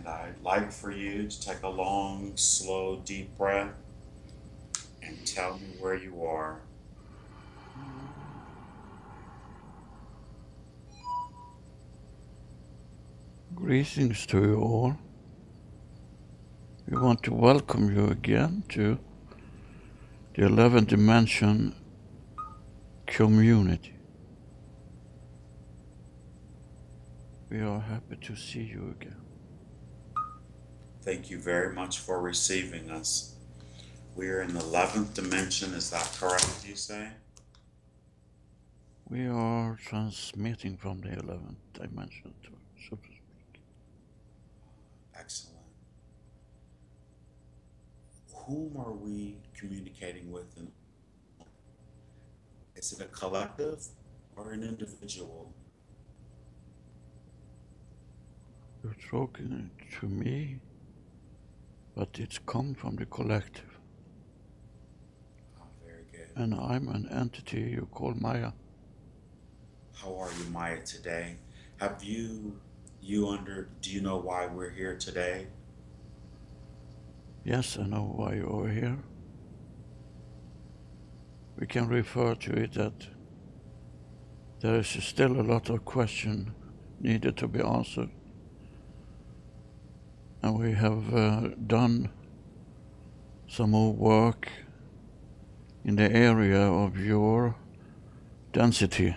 And I'd like for you to take a long, slow, deep breath and tell me where you are. Greetings to you all. We want to welcome you again to the 11th dimension community. We are happy to see you again. Thank you very much for receiving us. We are in the 11th dimension, is that correct, you say? We are transmitting from the 11th dimension, so to speak. Excellent. Whom are we communicating with? And is it a collective or an individual? You're talking to me, but it's come from the collective. Oh, very good. And I'm an entity you call Maya. How are you, Maya, today? Have do you know why we're here today? Yes, I know why you're here. We can refer to it that there is still a lot of questions needed to be answered. And we have done some more work in the area of your density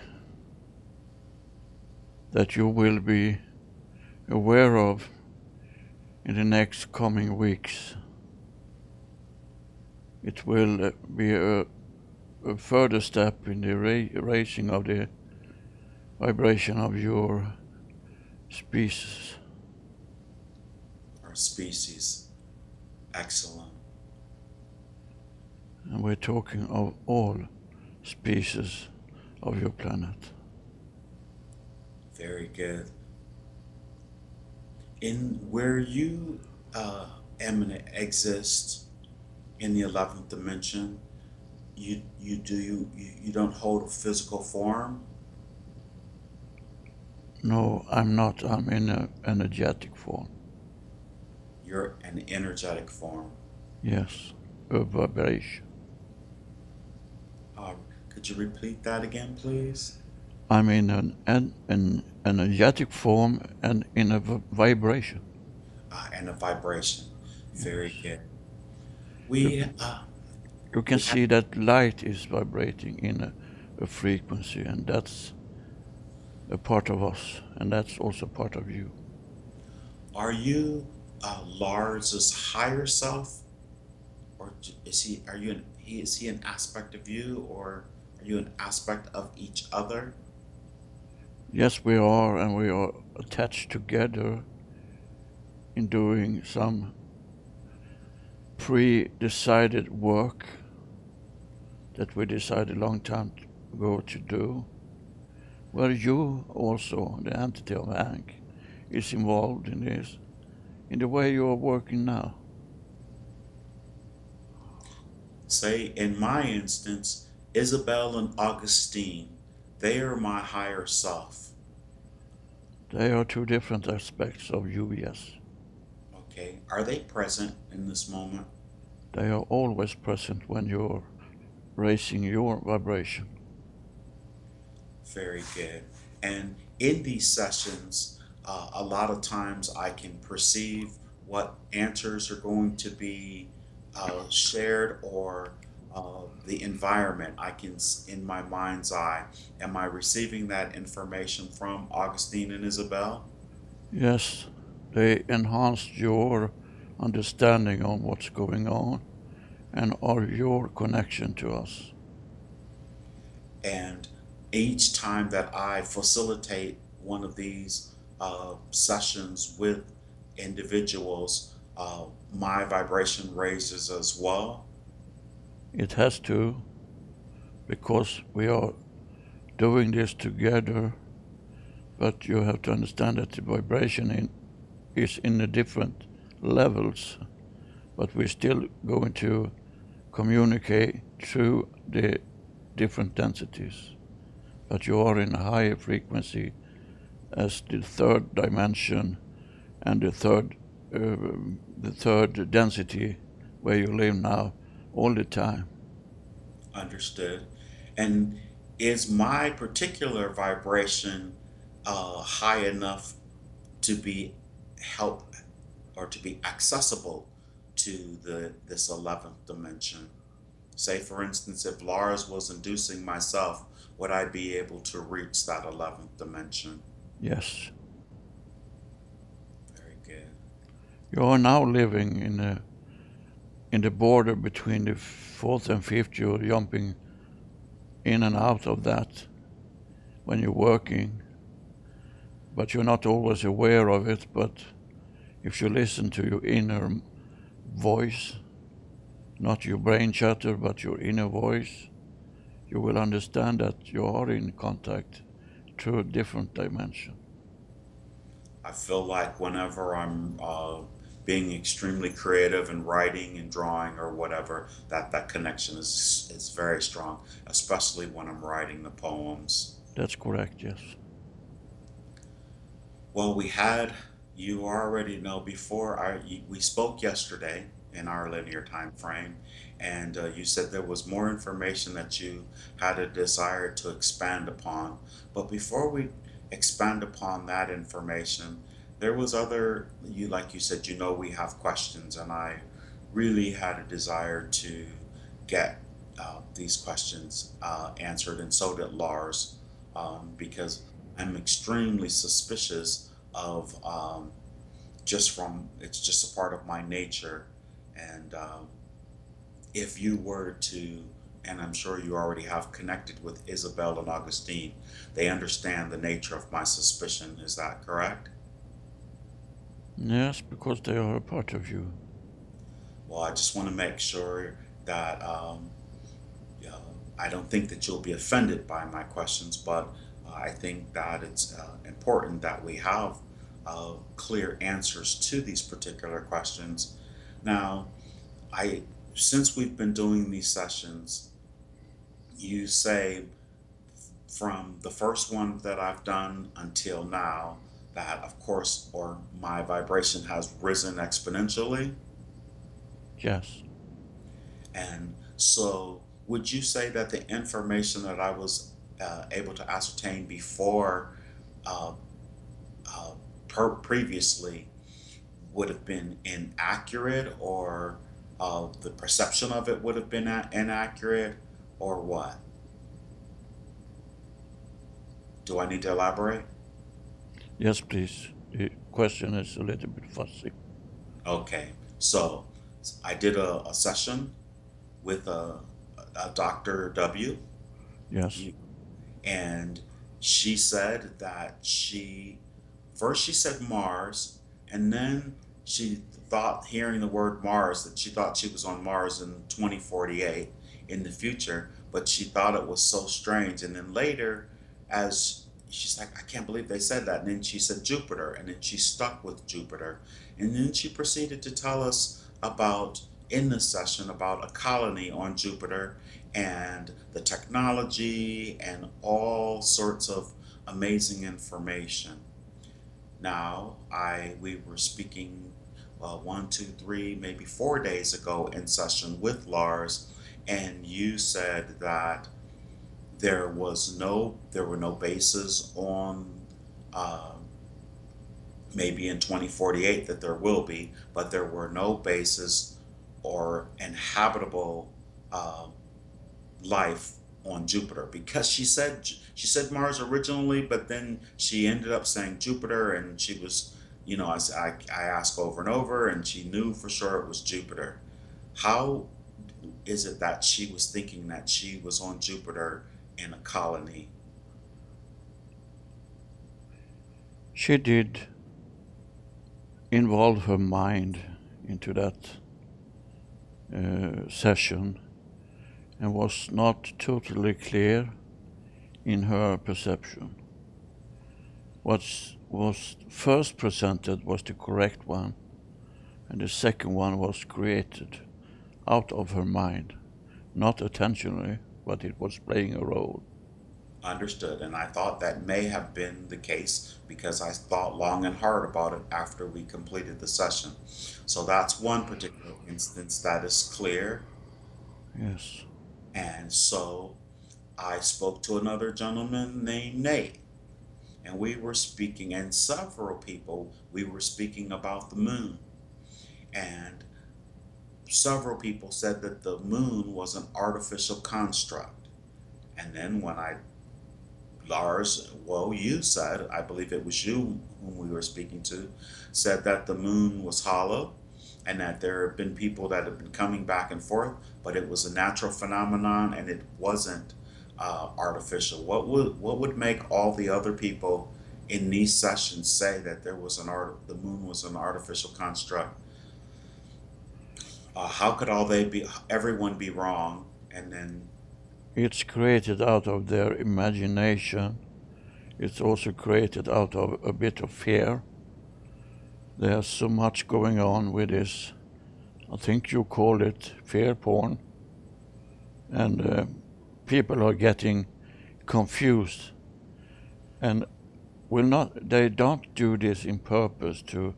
that you will be aware of in the next coming weeks. It will be a further step in the raising of the vibration of your species. Our species. Excellent. And we're talking of all species of your planet. Very good. In where you eminent exist in the 11th dimension, you don't hold a physical form. No, I'm not. I'm in an energetic form. You're an energetic form. Yes, a vibration. Could you repeat that again, please? I'm in an energetic form and in a vibration. And a vibration. Very Yes. good. You, We you can see that light is vibrating in a frequency, and that's a part of us, and that's also part of you. Are you Lars's higher self, or is he? Are you an? Is he an aspect of you, or are you an aspect of each other? Yes, we are, and we are attached together in doing some pre-decided work that we decided a long time ago to do, where you also, the entity of Hank, is involved in this, in the way you are working now. Say, in my instance, Isabel and Augustine, they are my higher self. They are two different aspects of you, yes. Okay, are they present in this moment? They are always present when you're raising your vibration. Very good. And in these sessions, a lot of times I can perceive what answers are going to be shared or the environment I can, in my mind's eye. Am I receiving that information from Augustine and Isabel? Yes, they enhanced your understanding on what's going on and are your connection to us. And each time that I facilitate one of these sessions with individuals, my vibration raises as well. It has to, because we are doing this together, but you have to understand that the vibration is in the different levels, but we're still going to communicate through the different densities. But you are in a higher frequency as the third dimension and the third the third density where you live now all the time. Understood. And is my particular vibration high enough to be help or to be accessible to the this 11th dimension? Say, for instance, if Lars was inducing myself, would I be able to reach that 11th dimension? Yes. Very good. You are now living in the border between the fourth and fifth. You're jumping in and out of that when you're working, but you're not always aware of it. But if you listen to your inner voice, not your brain chatter, but your inner voice, you will understand that you are in contact to a different dimension. I feel like whenever I'm being extremely creative and writing and drawing or whatever, that connection is very strong, especially when I'm writing the poems. That's correct, yes. Well, we had, you already know, before we spoke yesterday in our linear time frame, and you said there was more information that you had a desire to expand upon. But before we expand upon that information, there was other, you like you said, we have questions, and I really had a desire to get these questions answered, and so did Lars, because I'm extremely suspicious of just from it's just a part of my nature. And if you were to, and I'm sure you already have connected with Isabel and Augustine, they understand the nature of my suspicion. Is that correct? Yes, because they are a part of you. Well, I just want to make sure that uh, I don't think that you'll be offended by my questions, but I think that it's important that we have clear answers to these particular questions. Now, I since we've been doing these sessions, you say from the first one that I've done until now that, of course, or my vibration has risen exponentially. Yes. And so, would you say that the information that I was able to ascertain before, uh, uh, previously, would have been inaccurate, or the perception of it would have been inaccurate, or what? Do I need to elaborate? Yes, please. The question is a little bit fuzzy. Okay, so I did a session with a Dr. W. Yes. And she said that she said Mars, and then she thought, hearing the word Mars, that she thought she was on Mars in 2048 in the future, but she thought it was so strange. And then later, as she's like, I can't believe they said that. And then she said Jupiter, and then she stuck with Jupiter. And then she proceeded to tell us about, in this session, about a colony on Jupiter and the technology and all sorts of amazing information. Now, we were speaking 1, 2, 3, maybe 4 days ago in session with Lars, and you said that there were no bases on, uh, maybe in 2048 that there will be, but there were no bases or inhabitable uh, life on Jupiter, because she said Mars originally, but then she ended up saying Jupiter, and she was, I asked over and over, and she knew for sure it was Jupiter. How is it that she was thinking that she was on Jupiter in a colony? She did involve her mind into that session and was not totally clear in her perception. What was first presented was the correct one, and the second one was created out of her mind, not intentionally, but it was playing a role. Understood. And I thought that may have been the case because I thought long and hard about it after we completed the session. So that's one particular instance that is clear. Yes. And so I spoke to another gentleman named Nate, and we were speaking, and several people, we were speaking about the moon. And several people said that the moon was an artificial construct. And then when I Lars, well, you said, I believe it was you whom we were speaking to, said that the moon was hollow and that there have been people that have been coming back and forth, but it was a natural phenomenon and it wasn't artificial. What would make all the other people in these sessions say that the moon was an artificial construct? How could everyone be wrong? And then, It's created out of their imagination. It's also created out of a bit of fear. There's so much going on with this. I think you call it fear porn. And people are getting confused. And they don't do this in purpose to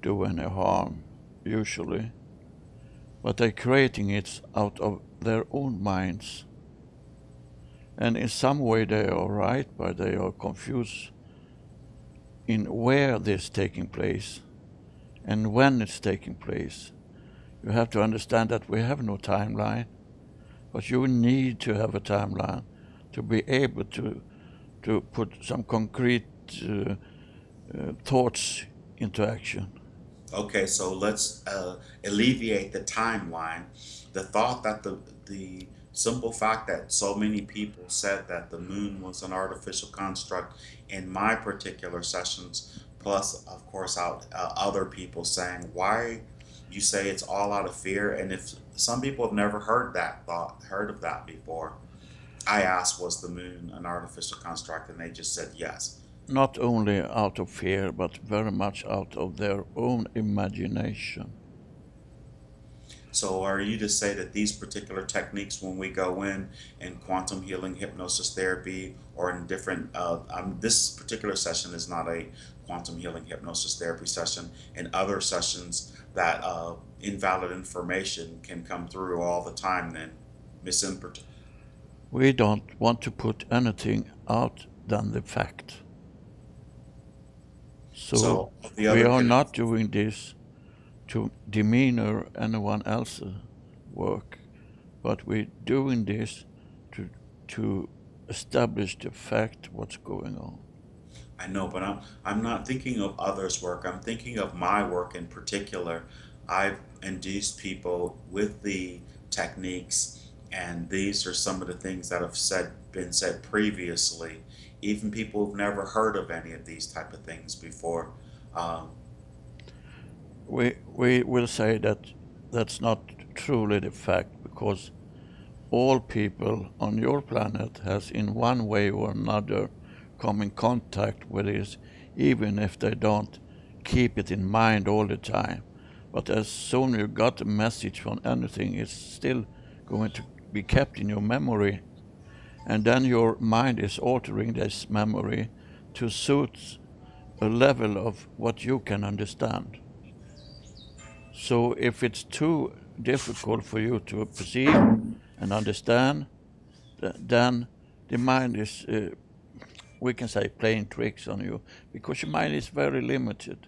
do any harm, usually. But they're creating it out of their own minds. And in some way they are right, but they are confused in where this is taking place and when it's taking place. You have to understand that we have no timeline, but you need to have a timeline to be able to put some concrete thoughts into action. okay, so let's alleviate the timeline. The thought that the simple fact that so many people said that the moon was an artificial construct in my particular sessions, plus of course out other people saying why you say it's all out of fear, and if some people have never heard of that before, I asked was the moon an artificial construct, and they just said yes. Not only out of fear, but very much out of their own imagination. So, are you to say that these particular techniques, when we go in quantum healing, hypnosis therapy, or in different, this particular session is not a quantum healing hypnosis therapy session. In other sessions, that invalid information can come through all the time, then misinterpret. We don't want to put anything out than the fact. So So, the we other are can, not doing this to demeanor anyone else's work, but we're doing this to to establish the fact what's going on. I know, but I'm not thinking of others' work. I'm thinking of my work in particular. I've induced people with the techniques, and these are some of the things that have been said previously. Even people who've never heard of any of these type of things before. Um, We will say that that's not truly the fact, because all people on your planet has in one way or another come in contact with this, even if they don't keep it in mind all the time. But as soon as you got a message from anything, it's still going to be kept in your memory, and then your mind is altering this memory to suit a level of what you can understand. So if it's too difficult for you to perceive and understand, then the mind is, we can say, playing tricks on you, because your mind is very limited.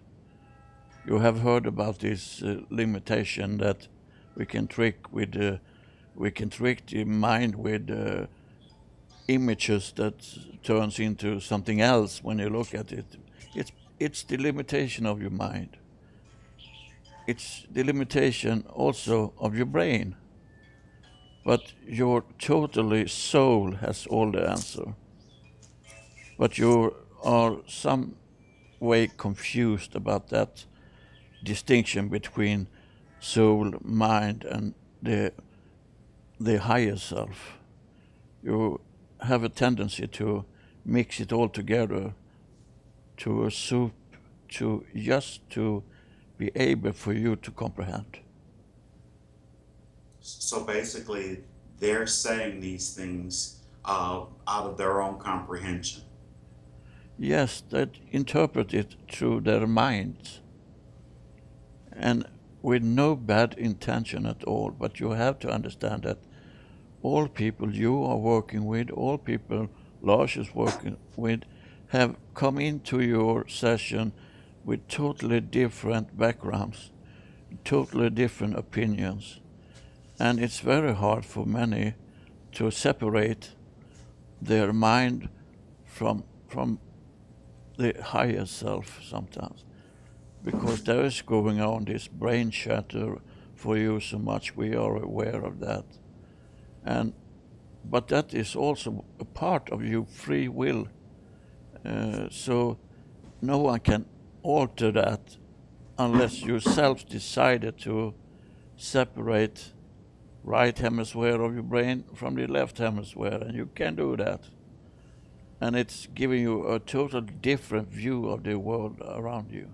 You have heard about this limitation that we can trick the mind with images that turns into something else when you look at it. It's it's the limitation of your mind. It's the limitation also of your brain. But your totally soul has all the answer. But you are some way confused about that distinction between soul, mind, and the higher self. You have a tendency to mix it all together to a soup, to be able for you to comprehend. so basically, they're saying these things out of their own comprehension. Yes, that interpret it through their minds and with no bad intention at all. But you have to understand that all people you are working with, all people Lars is working with, have come into your session with totally different backgrounds, totally different opinions. And it's very hard for many to separate their mind from the higher self sometimes. Because there is going on this brain chatter for you so much, we are aware of that. And but that is also a part of your free will. So no one can alter that unless you self decided to separate right hemisphere of your brain from the left hemisphere, and you can do that. And it's giving you a totally different view of the world around you.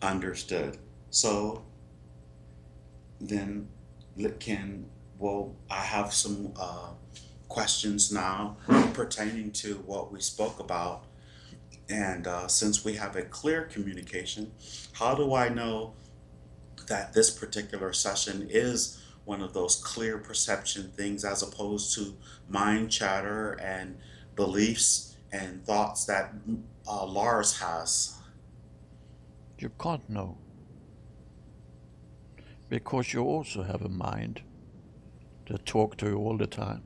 Understood. So then, can well, I have some questions now pertaining to what we spoke about. And since we have a clear communication, how do I know that this particular session is one of those clear perception things as opposed to mind chatter and beliefs and thoughts that Lars has? You can't know because you also have a mind that talks to you all the time.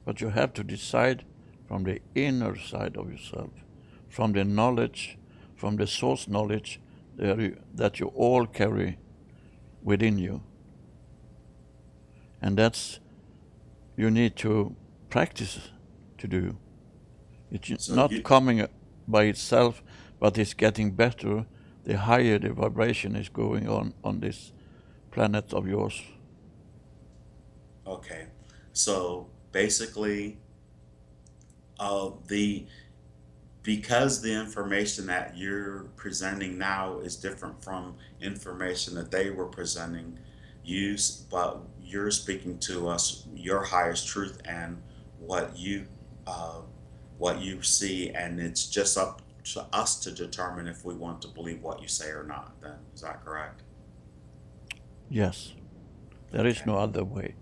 But you have to decide from the inner side of yourself, from the knowledge, from the source knowledge that you all carry within you. And that's you need to practice to do. It's So not you, coming by itself, but it's getting better the higher the vibration is going on this planet of yours. okay. So basically, the because the information that you're presenting now is different from information that they were presenting, but you're speaking to us your highest truth and what you uh, what you see, and it's just up to us to determine if we want to believe what you say or not. Then is that correct? Yes, there is Okay. no other way.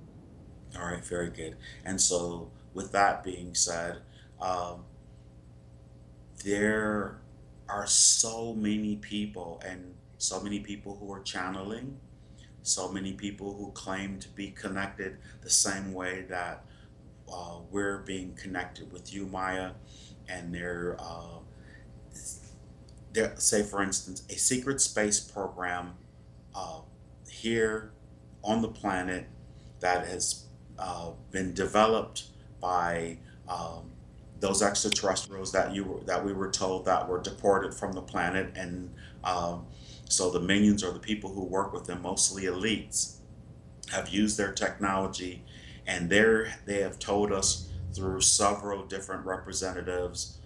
All right. Very good. And so, with that being said, um, there are so many people and so many people who are channeling, so many people who claim to be connected the same way that we're being connected with you, Maya, and they're, say for instance, a secret space program uh, here on the planet that has been developed by um, those extraterrestrials that we were told that were deported from the planet, and um, so the minions or the people who work with them, mostly elites, have used their technology, and they have told us through several different representatives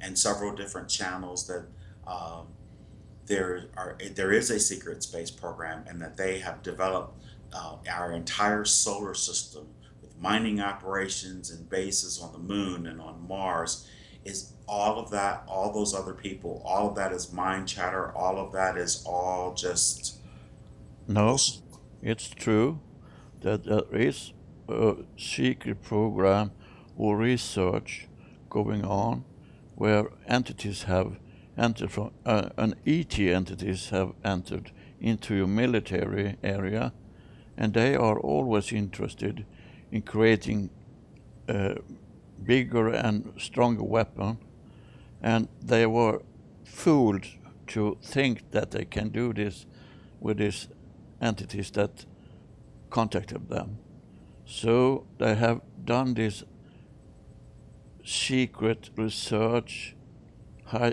and several different channels that um, there is a secret space program, and that they have developed our entire solar system with mining operations and bases on the moon and on Mars. Is all of that, all those other people, all of that is mind chatter? All of that is all just No, bush? it's true that there is a secret program or research going on where entities have entered from an ET entities have entered into your military area, and they are always interested in creating a bigger and stronger weapon, and they were fooled to think that they can do this with these entities that contacted them. So they have done this secret research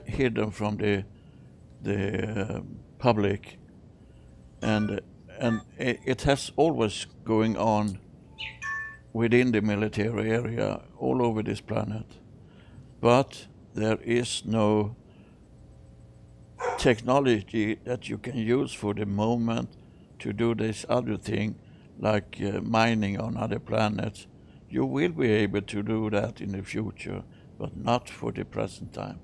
hidden from the public, and and it has always going on within the military area all over this planet. But there is no technology that you can use for the moment to do this other thing like mining on other planets. You will be able to do that in the future, but not for the present time.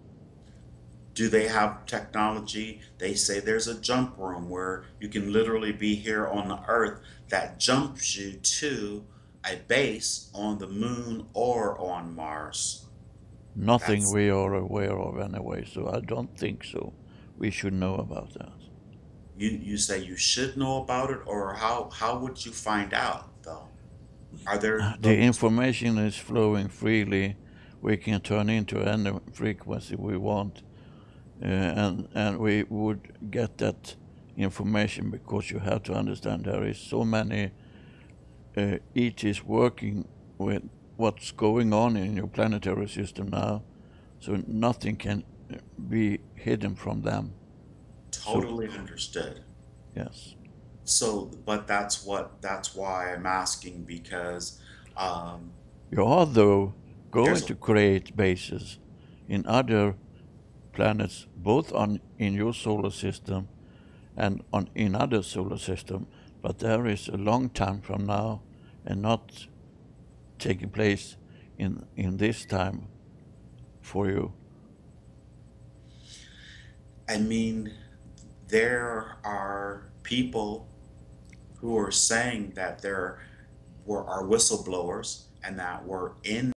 Do they have technology? They say there's a jump room where you can literally be here on the earth that jumps you to a base on the moon or on Mars. Nothing That's we are aware of anyway, so I don't think so. We should know about that. you say you should know about it, or how would you find out though? Are there The those? information is flowing freely. We can turn into any frequency we want, and we would get that information because you have to understand there is so many ETs working with what's going on in your planetary system now, so nothing can be hidden from them. So Totally understood. yes, So, but that's why I'm asking because um, you are though going there's to create bases in other planets, both on in your solar system and on in other solar system, but there is a long time from now, and not taking place in this time for you. I mean, there are people who are saying that there are whistleblowers and that were in